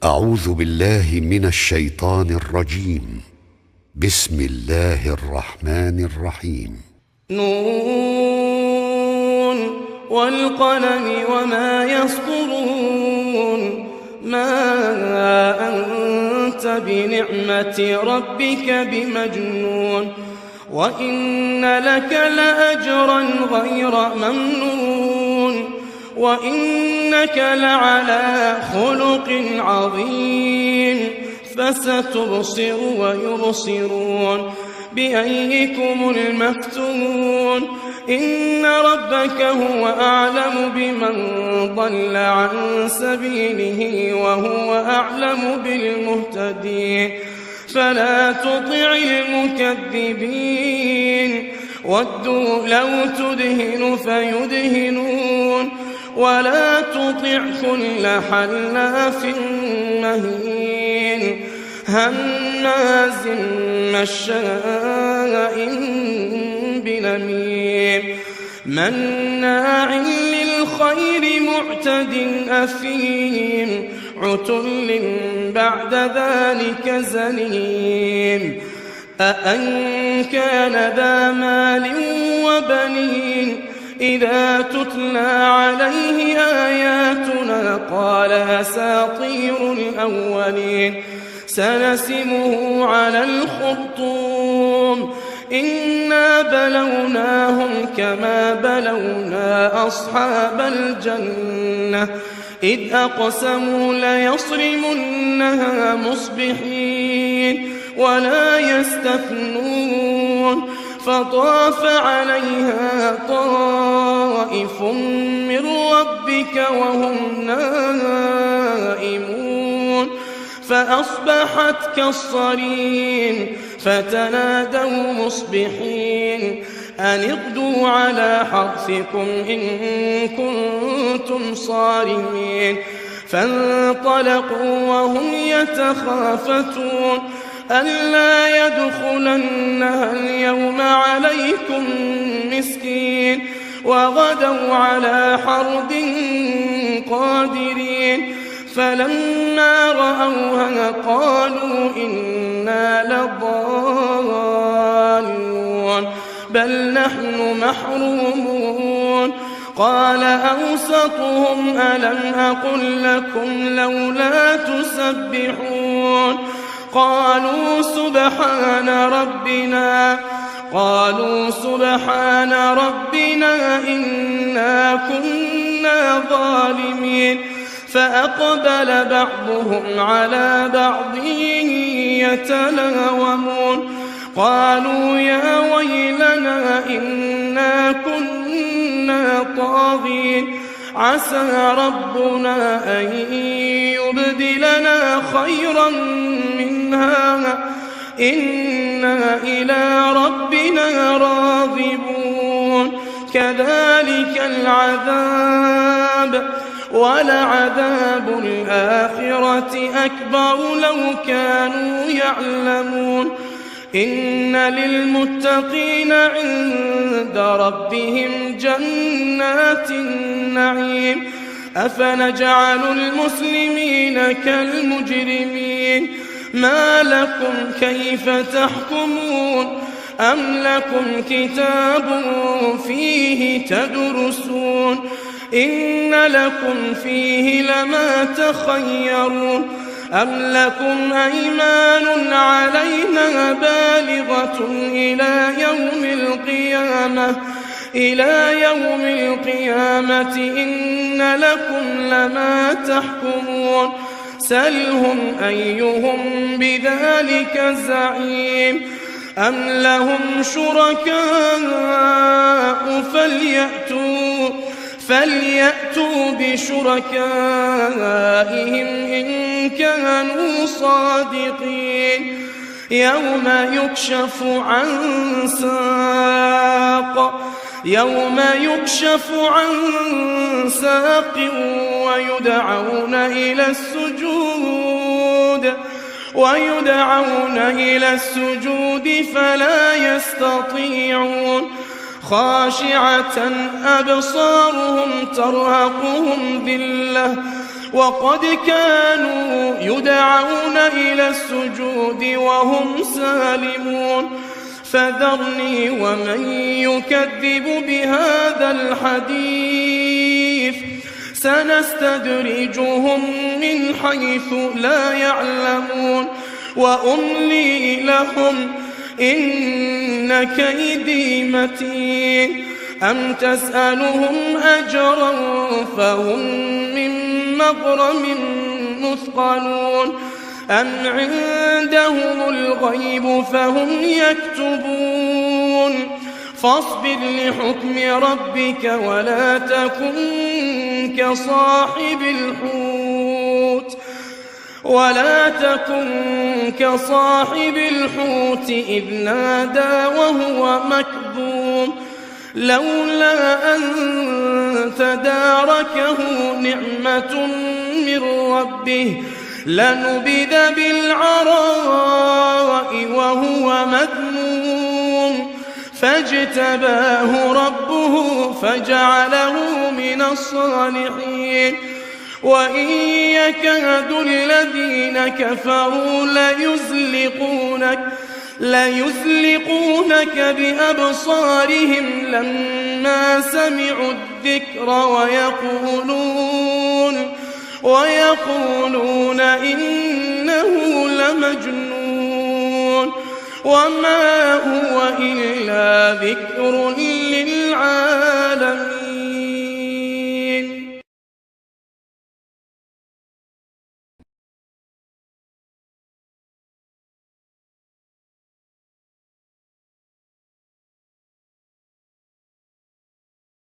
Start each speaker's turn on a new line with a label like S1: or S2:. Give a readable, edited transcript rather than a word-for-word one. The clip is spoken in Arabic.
S1: أعوذ بالله من الشيطان الرجيم. بسم الله الرحمن الرحيم.
S2: نون والقلم وما يسطرون. ما أنت بنعمة ربك بمجنون. وإن لك لأجرا غير ممنون. وإنك لعلى خلق عظيم. فستبصر ويبصرون بأيكم المفتون. إن ربك هو أعلم بمن ضل عن سبيله وهو أعلم بالمهتدين. فلا تطع المكذبين. ودوا لو تدهن فيدهنون. ولا تطع كل حلاف مهين هماز مشاء بنميم مناع للخير معتد أثيم عتل بعد ذلك زنيم. أأن كان ذا مال وبنين إذا تتلى عليه آياتنا قال أساطير الأولين. سنسمه على الخرطوم. إنا بلوناهم كما بلونا أصحاب الجنة إذ أقسموا ليصرمنها مصبحين ولا يستثنون. فطاف عليها طائف من ربك وهم نائمون فأصبحت كالصريم. فتنادوا مصبحين أن اغدوا على حرثكم إن كنتم صارمين. فانطلقوا وهم يتخافتون ألا يدخلنها اليوم عليكم مسكين. وغدوا على حرد قادرين. فلما رأوها قالوا إنا لضالون بل نحن محرومون. قال أوسطهم ألم أقل لكم لولا تسبحون. قالوا سبحان ربنا إنا كنا ظالمين. فأقبل بعضهم على بعض يتلاومون. قالوا يا ويلنا إنا كنا طاغين. عسى ربنا أن يبدلنا خيرا منها إنا إلى ربنا راغبون. كذلك العذاب ولعذاب الآخرة أكبر لو كانوا يعلمون. إن للمتقين عند ربهم جنات النعيم. أفنجعل المسلمين كالمجرمين. ما لكم كيف تحكمون. أم لكم كتاب فيه تدرسون. إن لكم فيه لما تخيرون. أم لكم أيمان علينا بالغة إلى يوم القيامة إن لكم لما تحكمون. سلهم أيهم بذلك زعيم. أم لهم شركاء فليأتوا بشركائهم إن كانوا صادقين. يوم يكشف عن ساق ويدعون إلى السجود فلا يستطيعون. خاشعة أبصارهم ترهقهم ذلة وقد كانوا يدعون إلى السجود وهم سالمون فذرني ومن يكذب بهذا الحديث سنستدرجهم من حيث لا يعلمون وأملي لهم إن كيدي متين أم تسألهم أجرا فهم من مغرم مثقلون أم عندهم الغيب فهم يكتبون فاصبر لحكم ربك ولا تكن كصاحب الحوت إذ نادى وهو مكظوم لولا أن تداركه نعمة من ربه لنبذ بالعراء وهو مذموم فاجتباه ربه فجعله من الصالحين وإن يكاد الذين كفروا ليزلقونك بأبصارهم لما سمعوا الذكر ويقولون إنه لمجنون وما هو إلا ذكر للعالمين.